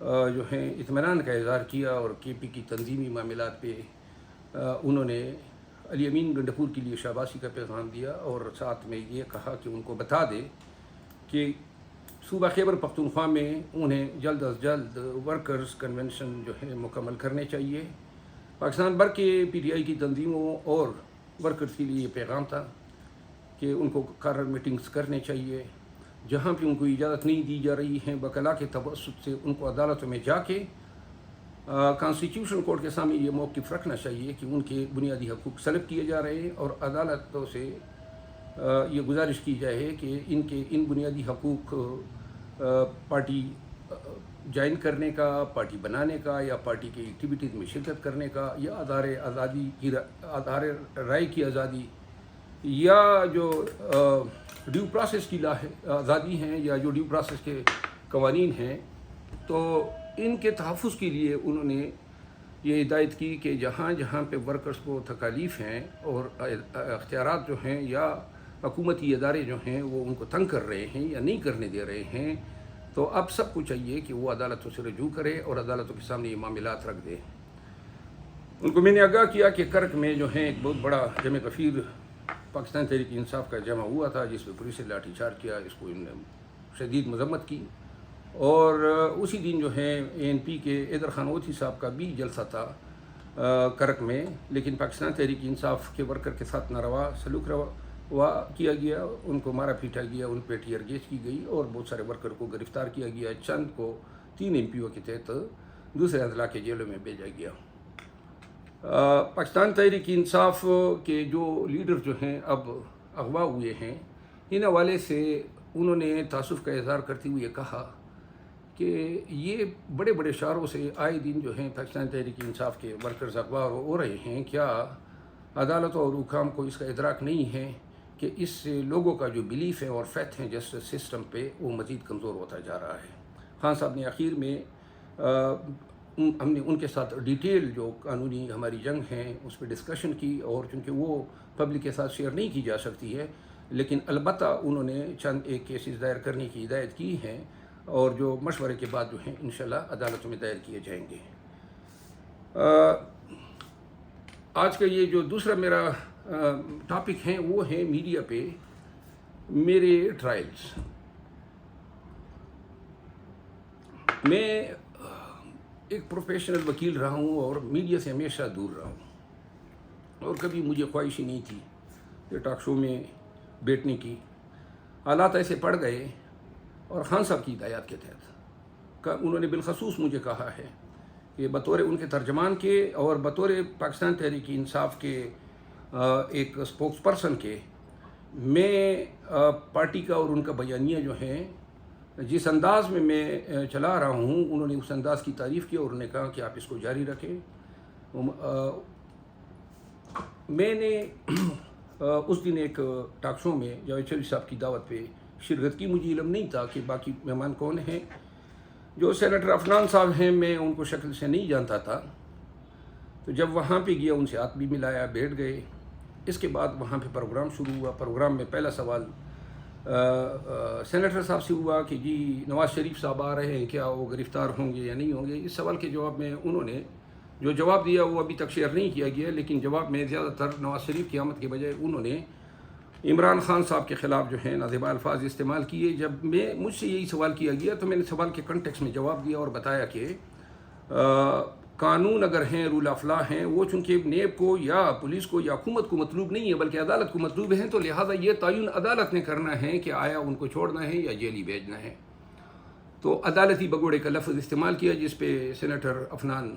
جو ہیں اطمینان کا اظہار کیا اور کے پی کی تنظیمی معاملات پہ انہوں نے علی امین گنڈپور کے لیے شاباشی کا پیغام دیا اور ساتھ میں یہ کہا کہ ان کو بتا دے کہ صوبہ خیبر پختونخوا میں انہیں جلد از جلد ورکرز کنونشن جو ہے مکمل کرنے چاہیے۔ پاکستان بھر کے پی ٹی آئی کی تنظیموں اور ورکرز کے لیے یہ پیغام تھا کہ ان کو قرار میٹنگز کرنے چاہیے، جہاں پہ ان کو اجازت نہیں دی جا رہی ہے وکلاء کے توسط سے ان کو عدالتوں میں جا کے کانسٹیٹیوشن کورٹ کے سامنے یہ موقف رکھنا چاہیے کہ ان کے بنیادی حقوق سلب کیے جا رہے ہیں، اور عدالتوں سے یہ گزارش کی جائے کہ ان بنیادی حقوق پارٹی جوائن کرنے کا، پارٹی بنانے کا، یا پارٹی کی ایکٹیویٹیز میں شرکت کرنے کا، یا ادارے رائے کی آزادی، یا جو ڈیو پروسیس کی آزادی ہیں، یا جو ڈیو پروسیس کے قوانین ہیں، تو ان کے تحفظ کے لیے انہوں نے یہ ہدایت کی کہ جہاں جہاں پہ ورکرز کو تکالیف ہیں اور اختیارات جو ہیں یا حکومتی ادارے جو ہیں وہ ان کو تنگ کر رہے ہیں یا نہیں کرنے دے رہے ہیں، تو اب سب کو چاہیے کہ وہ عدالتوں سے رجوع کرے اور عدالتوں کے سامنے یہ معاملات رکھ دے۔ ان کو میں نے آگاہ کیا کہ کرک میں جو ہے ایک بہت بڑا جمع کثیر پاکستان تحریک انصاف کا جمع ہوا تھا، جس میں پولیس نے لاٹھی چارج کیا، اس کو ان نے شدید مذمت کی، اور اسی دن جو ہے اے این پی کے ایدر خان اوتھی صاحب کا بھی جلسہ تھا کرک میں، لیکن پاکستان تحریک انصاف کے ورکر کے ساتھ ناروا سلوک کیا گیا، ان کو مارا پیٹا گیا، ان پہ ٹیئر گیس کی گئی، اور بہت سارے ورکر کو گرفتار کیا گیا، چند کو 3 ایم پی او کے تحت دوسرے اضلاع کے جیلوں میں بھیجا گیا۔ پاکستان تحریک انصاف کے جو لیڈر جو ہیں اب اغوا ہوئے ہیں، ان حوالے سے انہوں نے تاسف کا اظہار کرتے ہوئے کہا کہ یہ بڑے بڑے شعاروں سے آئے دن جو ہیں پاکستان تحریک انصاف کے ورکرز اغوا ہو رہے ہیں، کیا عدالتوں اور حکام کو اس کا ادراک نہیں ہے کہ اس سے لوگوں کا جو بلیف ہے اور فیتھ ہے جسٹس سسٹم پہ، وہ مزید کمزور ہوتا جا رہا ہے۔ خان صاحب نے آخر میں ہم نے ان کے ساتھ ڈیٹیل جو قانونی ہماری جنگ ہیں اس پہ ڈسکشن کی، اور چونکہ وہ پبلک کے ساتھ شیئر نہیں کی جا سکتی ہے، لیکن البتہ انہوں نے چند ایک کیسز دائر کرنے کی ہدایت کی ہیں، اور جو مشورے کے بعد جو ہیں انشاءاللہ عدالتوں میں دائر کیے جائیں گے۔ آج کا یہ جو دوسرا میرا ٹاپک ہے وہ ہے میڈیا پہ میرے ٹرائلز۔ میں ایک پروفیشنل وکیل رہا ہوں اور میڈیا سے ہمیشہ دور رہا ہوں، اور کبھی مجھے خواہش ہی نہیں تھی کہ ٹاک شو میں بیٹھنے کی۔ حالات ایسے پڑ گئے، اور خان صاحب کی ہدایات کے تحت انہوں نے بالخصوص مجھے کہا ہے کہ بطور ان کے ترجمان کے اور بطور پاکستان تحریک انصاف کے ایک اسپوکس پرسن کے، میں پارٹی کا اور ان کا بیانیہ جو ہیں جس انداز میں چلا رہا ہوں، انہوں نے اس انداز کی تعریف کی اور انہوں نے کہا کہ آپ اس کو جاری رکھیں۔ میں نے اس دن ایک ٹاک شو میں جاوید شریف صاحب کی دعوت پہ شرکت کی، مجھے علم نہیں تھا کہ باقی مہمان کون ہیں۔ جو سینیٹر عفنان صاحب ہیں میں ان کو شکل سے نہیں جانتا تھا، تو جب وہاں پہ گیا ان سے ہاتھ بھی ملایا، بیٹھ گئے۔ اس کے بعد وہاں پہ پروگرام شروع ہوا۔ پروگرام میں پہلا سوال سینیٹر صاحب سے ہوا کہ جی نواز شریف صاحب آ رہے ہیں، کیا وہ گرفتار ہوں گے یا نہیں ہوں گے؟ اس سوال کے جواب میں انہوں نے جو جواب دیا وہ ابھی تک شیئر نہیں کیا گیا، لیکن جواب میں زیادہ تر نواز شریف کی آمد کے بجائے انہوں نے عمران خان صاحب کے خلاف جو ہیں نازیبا الفاظ استعمال کیے۔ جب مجھ سے یہی سوال کیا گیا تو میں نے سوال کے کنٹیکس میں جواب دیا اور بتایا کہ قانون اگر ہیں، رول آف لا ہیں، وہ چونکہ نیب کو یا پولیس کو یا حکومت کو مطلوب نہیں ہے بلکہ عدالت کو مطلوب ہیں، تو لہٰذا یہ تعین عدالت نے کرنا ہے کہ آیا ان کو چھوڑنا ہے یا جیلی بھیجنا ہے۔ تو عدالتی بگوڑے کا لفظ استعمال کیا، جس پہ سینیٹر عفنان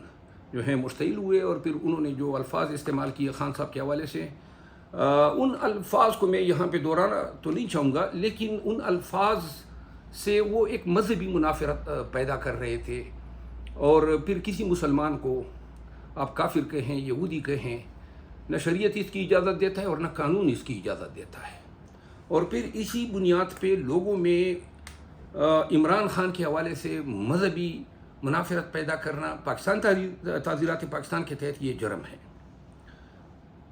جو ہیں مشتعل ہوئے، اور پھر انہوں نے جو الفاظ استعمال کیے خان صاحب کے حوالے سے، ان الفاظ کو میں یہاں پہ دہرانا تو نہیں چاہوں گا، لیکن ان الفاظ سے وہ ایک مذہبی منافرت پیدا کر رہے تھے، اور پھر کسی مسلمان کو آپ کافر کہیں، یہودی کہیں، نہ شریعت اس کی اجازت دیتا ہے اور نہ قانون اس کی اجازت دیتا ہے۔ اور پھر اسی بنیاد پہ لوگوں میں عمران خان کے حوالے سے مذہبی منافرت پیدا کرنا پاکستان تعزیرات پاکستان کے تحت یہ جرم ہے۔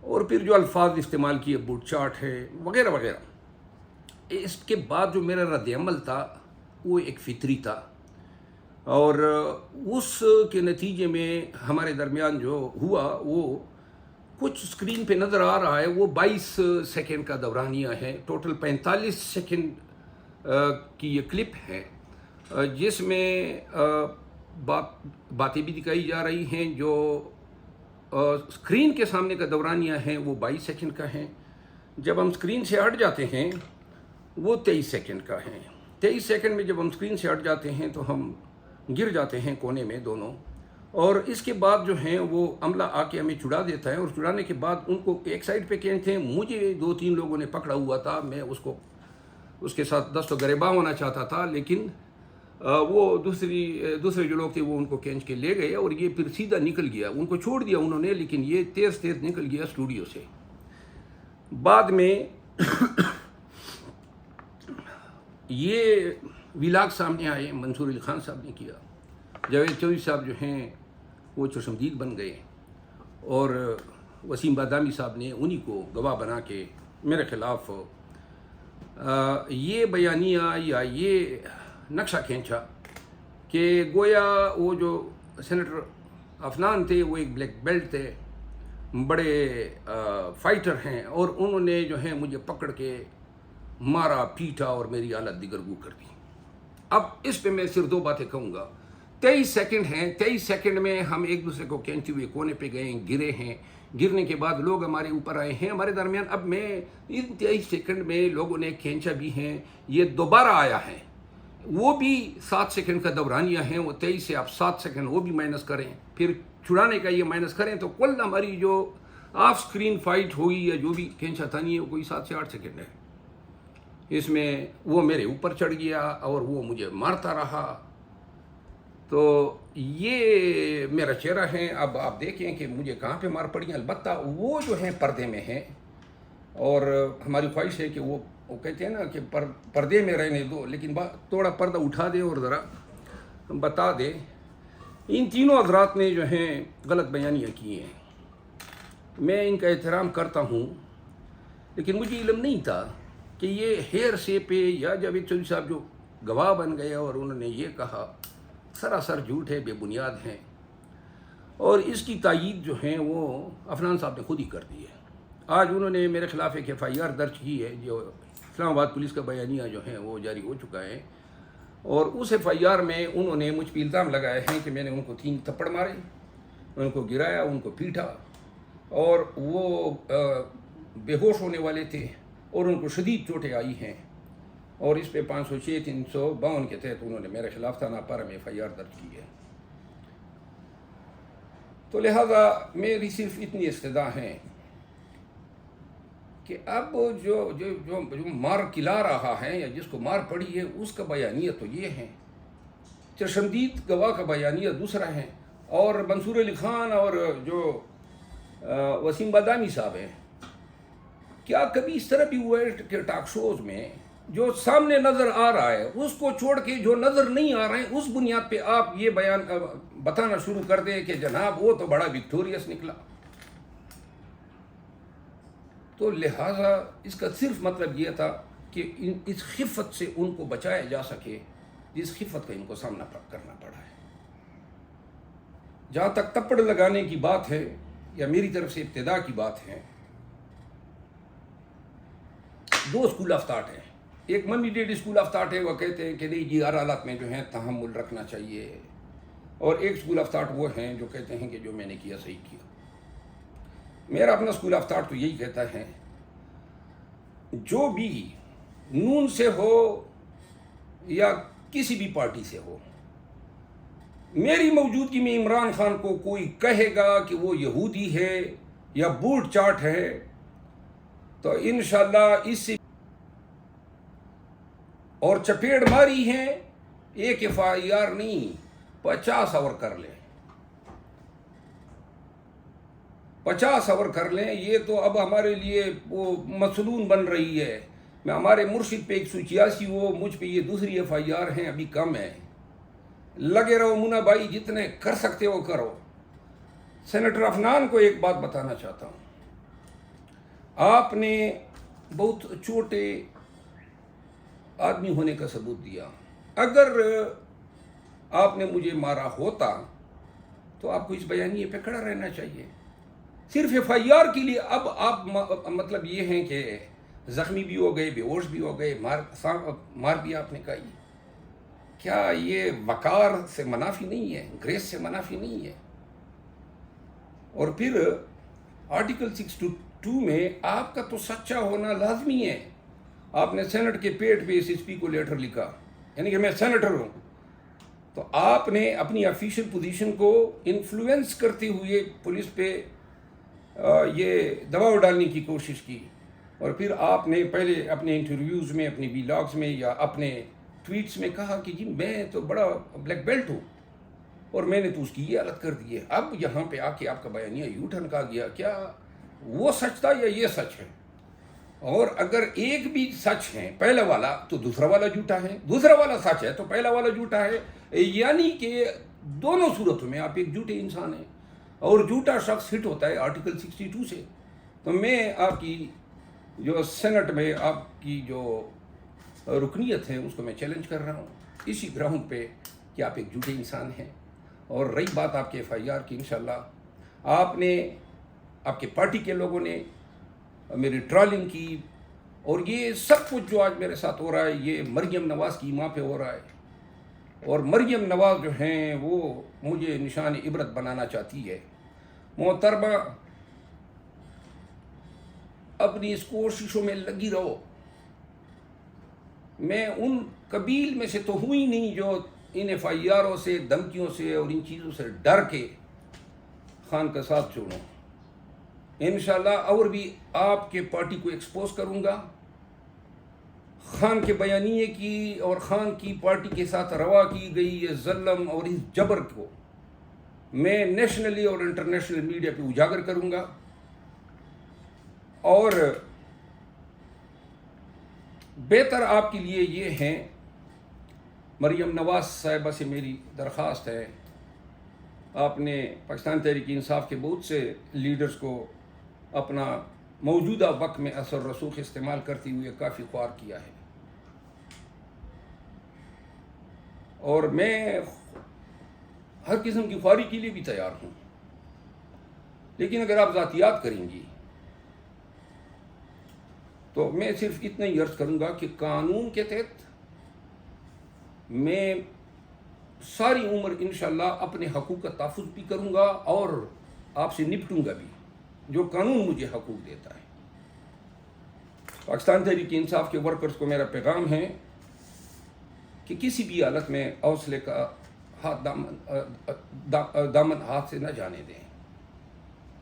اور پھر جو الفاظ استعمال کیے، بوٹ چاٹ ہے وغیرہ وغیرہ۔ اس کے بعد جو میرا رد عمل تھا وہ ایک فطری تھا۔ اور اس کے نتیجے میں ہمارے درمیان جو ہوا وہ کچھ اسکرین پہ نظر آ رہا ہے، وہ 22 سیکنڈ کا دورانیہ ہے، ٹوٹل 45 سیکنڈ کی یہ کلپ ہے، جس میں باتیں بھی دکھائی جا رہی ہیں۔ جو اسکرین کے سامنے کا دورانیہ ہے وہ 22 سیکنڈ کا ہے، جب ہم اسکرین سے ہٹ جاتے ہیں وہ 23 سیکنڈ کا ہے۔ 23 سیکنڈ میں جب ہم اسکرین سے ہٹ جاتے ہیں تو ہم گر جاتے ہیں کونے میں دونوں، اور اس کے بعد جو ہیں وہ عملہ آ کے ہمیں چھڑا دیتا ہے، اور چھڑانے کے بعد ان کو ایک سائڈ پہ کھینچتے ہیں۔ مجھے 2-3 لوگوں نے پکڑا ہوا تھا، میں اس کے ساتھ دست و گریباں ہونا چاہتا تھا، لیکن وہ دوسرے جو لوگ تھے وہ ان کو کھینچ کے لے گئے، اور یہ پھر سیدھا نکل گیا، ان کو چھوڑ دیا انہوں نے، لیکن یہ تیز نکل گیا اسٹوڈیو سے۔ بعد میں یہ ولاگ سامنے آئے، منصور علی خان صاحب نے کیا، جاوید چودھری صاحب جو ہیں وہ چشمدید بن گئے، اور وسیم بادامی صاحب نے انہی کو گواہ بنا کے میرے خلاف یہ بیانیہ یا یہ نقشہ کھینچا کہ گویا وہ جو سینیٹر عفنان تھے وہ ایک بلیک بیلٹ تھے، بڑے فائٹر ہیں، اور انہوں نے جو ہے مجھے پکڑ کے مارا پیٹا اور میری حالت دیگرگو کر دی۔ اب اس پہ میں صرف 2 باتیں کہوں گا۔ 23 سیکنڈ ہیں، 23 سیکنڈ میں ہم ایک دوسرے کو کھینچتے ہوئے کونے پہ گئے، گرے ہیں، گرنے کے بعد لوگ ہمارے اوپر آئے ہیں ہمارے درمیان۔ اب میں ان 23 سیکنڈ میں لوگوں نے کھینچا بھی ہیں، یہ دوبارہ آیا ہے، وہ بھی 7 سیکنڈ کا دورانیہ ہے، وہ 23 سے آپ 7 سیکنڈ وہ بھی مائنس کریں، پھر چھڑانے کا یہ مائنس کریں، تو کل ہماری جو آف سکرین فائٹ ہوئی یا جو بھی کھینچا تھا نہیں ہے وہ کوئی 7 سے 8 سیکنڈ ہے۔ اس میں وہ میرے اوپر چڑھ گیا اور وہ مجھے مارتا رہا۔ تو یہ میرا چہرہ ہے، اب آپ دیکھیں کہ مجھے کہاں پہ مار پڑی۔ البتہ وہ جو ہیں پردے میں ہیں، اور ہماری خواہش ہے کہ وہ کہتے ہیں نا کہ پردے میں رہنے دو، لیکن تھوڑا پردہ اٹھا دیں اور ذرا بتا دیں۔ ان تینوں حضرات نے جو ہیں غلط بیانیاں کی ہیں، میں ان کا احترام کرتا ہوں، لیکن مجھے علم نہیں تھا کہ یہ ہیر سے پہ یا جاوید چودھری صاحب جو گواہ بن گئے اور انہوں نے یہ کہا سراسر جھوٹ ہے، بے بنیاد ہیں، اور اس کی تائید جو ہیں وہ عفنان صاحب نے خود ہی کر دی ہے۔ آج انہوں نے میرے خلاف ایک FIR درج کی ہے، جو اسلام آباد پولیس کا بیانیہ جو ہے وہ جاری ہو چکا ہے، اور اس FIR میں انہوں نے مجھ پہ الزام لگائے ہیں کہ میں نے ان کو 3 تھپڑ مارے، ان کو گرایا، ان کو پیٹا، اور وہ بے ہوش ہونے والے تھے اور ان کو شدید چوٹیں آئی ہیں، اور اس پہ 506 352 کے تحت انہوں نے میرے خلاف تھانہ پارہ میں FIR درج کی ہے۔ تو لہذا میری صرف اتنی استدعا ہے کہ اب جو مار کلا رہا ہے یا جس کو مار پڑی ہے اس کا بیانیہ تو یہ ہے، چشمدید گواہ کا بیانیہ دوسرا ہے، اور منصور علی خان اور جو وسیم بادامی صاحب ہیں، کیا کبھی اس طرح بھی ہوا ہے کہ ٹاک شوز میں جو سامنے نظر آ رہا ہے اس کو چھوڑ کے جو نظر نہیں آ رہا ہے اس بنیاد پہ آپ یہ بیان بتانا شروع کر دیں کہ جناب وہ تو بڑا وکٹوریس نکلا؟ تو لہٰذا اس کا صرف مطلب یہ تھا کہ اس خفت سے ان کو بچایا جا سکے جس خفت کا ان کو سامنا کرنا پڑا ہے۔ جہاں تک تپڑ لگانے کی بات ہے یا میری طرف سے ابتدا کی بات ہے، 2 اسکول آف تھاٹ ہیں۔ ایک منی ڈیڈ اسکول آف تھاٹ ہے، وہ کہتے ہیں کہ نہیں جی ہر حالات میں جو ہے تحمل رکھنا چاہیے، اور ایک اسکول آف تھاٹ وہ ہیں جو کہتے ہیں کہ جو میں نے کیا صحیح کیا۔ میرا اپنا اسکول آف تھاٹ تو یہی کہتا ہے جو بھی نون سے ہو یا کسی بھی پارٹی سے ہو، میری موجودگی میں عمران خان کو کوئی کہے گا کہ وہ یہودی ہے یا بوٹ چاٹ ہے تو انشاءاللہ اس سے اور چپیڑ ماری ہیں، ایک FIR نہیں 50 اور کر لیں، 50 اور کر لیں۔ یہ تو اب ہمارے لیے وہ مسلون بن رہی ہے۔ میں ہمارے مرشد پہ 186 ہو، مجھ پہ یہ دوسری FIR ہیں، ابھی کم ہے۔ لگے رہو مونا بھائی، جتنے کر سکتے ہو کرو۔ سینیٹر عفنان کو ایک بات بتانا چاہتا ہوں، آپ نے بہت چھوٹے آدمی ہونے کا ثبوت دیا۔ اگر آپ نے مجھے مارا ہوتا تو آپ کو اس بیانیے پہ کھڑا رہنا چاہیے. صرف ایف آئی آر کے لیے اب آپ مطلب یہ ہیں کہ زخمی بھی ہو گئے, بے ہوش بھی ہو گئے, مار بھی آپ نے کہی. کیا یہ وقار سے منافی نہیں ہے, گریس سے منافی نہیں ہے؟ اور پھر آرٹیکل 62 میں آپ کا تو سچا ہونا لازمی ہے. آپ نے سینٹ کے پیٹ پہ اس ایس پی کو لیٹر لکھا, یعنی کہ میں سینیٹر ہوں. تو آپ نے اپنی آفیشیل پوزیشن کو انفلوئنس کرتے ہوئے پولیس پہ یہ دباؤ ڈالنے کی کوشش کی. اور پھر آپ نے پہلے اپنے انٹرویوز میں, اپنے ویلاگز میں یا اپنے ٹویٹس میں کہا کہ جی میں تو بڑا بلیک بیلٹ ہوں اور میں نے تو اس کی یہ حالت کر دی ہے. اب یہاں پہ آ کے آپ کا بیانیہ یو ٹرن کا گیا. کیا وہ سچ تھا یا یہ سچ ہے؟ اور اگر ایک بھی سچ ہے پہلا والا تو دوسرا والا جھوٹا ہے, دوسرا والا سچ ہے تو پہلا والا جھوٹا ہے. یعنی کہ دونوں صورتوں میں آپ ایک جھوٹے انسان ہیں, اور جھوٹا شخص ہٹ ہوتا ہے آرٹیکل 62 سے. تو میں آپ کی جو سینٹ میں آپ کی جو رکنیت ہے اس کو میں چیلنج کر رہا ہوں اسی گراؤنڈ پہ کہ آپ ایک جھوٹے انسان ہیں. اور رہی بات آپ کے ایف آئی آر کی, انشاءاللہ آپ نے, آپ کے پارٹی کے لوگوں نے میری ٹرالنگ کی, اور یہ سب کچھ جو آج میرے ساتھ ہو رہا ہے یہ مریم نواز کی ماں پہ ہو رہا ہے. اور مریم نواز جو ہیں وہ مجھے نشان عبرت بنانا چاہتی ہے. محترمہ اپنی اس کوششوں میں لگی رہو. میں ان قبیل میں سے تو ہوں ہی نہیں جو ان ایف آئی آروں سے, دھمکیوں سے اور ان چیزوں سے ڈر کے خان کا ساتھ چھوڑوں. انشاءاللہ اور بھی آپ کے پارٹی کو ایکسپوز کروں گا. خان کے بیانیے کی اور خان کی پارٹی کے ساتھ روا کی گئی یہ ظلم اور اس جبر کو میں نیشنلی اور انٹرنیشنل میڈیا پہ اجاگر کروں گا. اور بہتر آپ کے لیے یہ ہیں, مریم نواز صاحبہ سے میری درخواست ہے, آپ نے پاکستان تحریک انصاف کے بہت سے لیڈرز کو اپنا موجودہ وقت میں اثر رسوخ استعمال کرتے ہوئے کافی خوار کیا ہے, اور میں ہر قسم کی خواری کے لیے بھی تیار ہوں. لیکن اگر آپ ذاتیات کریں گی تو میں صرف اتنا ہی عرض کروں گا کہ قانون کے تحت میں ساری عمر انشاءاللہ اپنے حقوق کا تحفظ بھی کروں گا اور آپ سے نپٹوں گا بھی جو قانون مجھے حقوق دیتا ہے. پاکستان تحریک انصاف کے ورکرز کو میرا پیغام ہے کہ کسی بھی حالت میں حوصلے کا ہاتھ دامن ہاتھ سے نہ جانے دیں.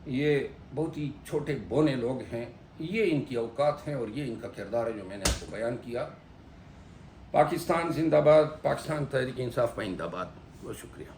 یہ بہت ہی چھوٹے بونے لوگ ہیں, یہ ان کی اوقات ہیں اور یہ ان کا کردار ہے جو میں نے آپ کو بیان کیا. پاکستان زندہ باد, پاکستان تحریک انصاف پائندہ باد. بہت شکریہ.